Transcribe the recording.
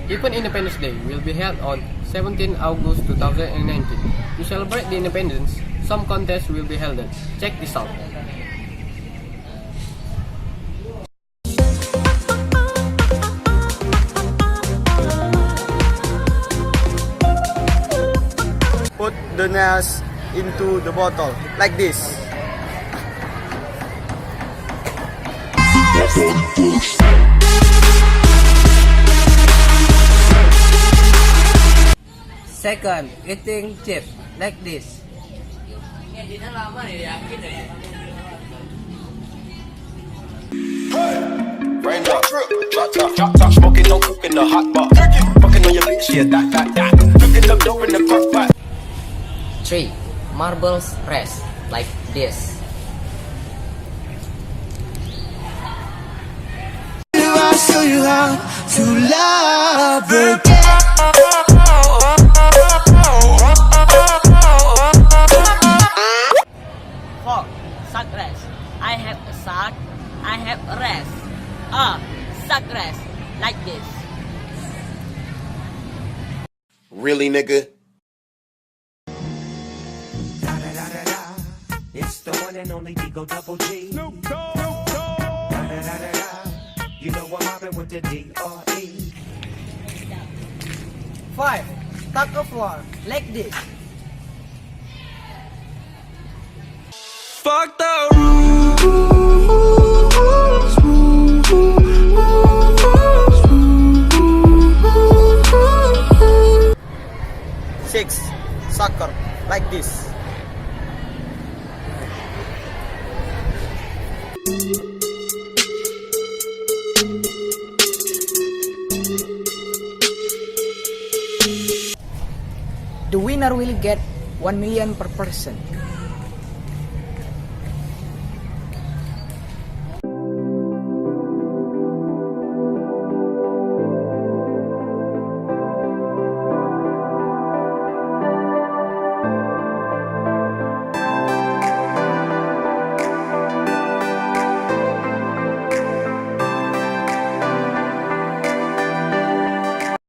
Even Independence Day will be held on 17 August 2019. To celebrate the independence, some contests will be held. Check this out. Put the nails into the bottle like this. Second, eating chips like this. Raindrop, drop top, smoking, no cooking, the hot pot. Fucking on your bitch, yeah, that. Cooking up dope in the crock pot. 3. Marbles rest like this. I'll show you how to love it. 4. Suck rest. I have a suck. I have a rest. Suck rest like this. Really, nigga? It's the one and only Digo Double G. Snoop Dogg. You know I'm mobbing with the D.R.E. 5. Tuck the floor like this. Fuck the rules. 6. Sucker like this. The winner will get 1 million per person.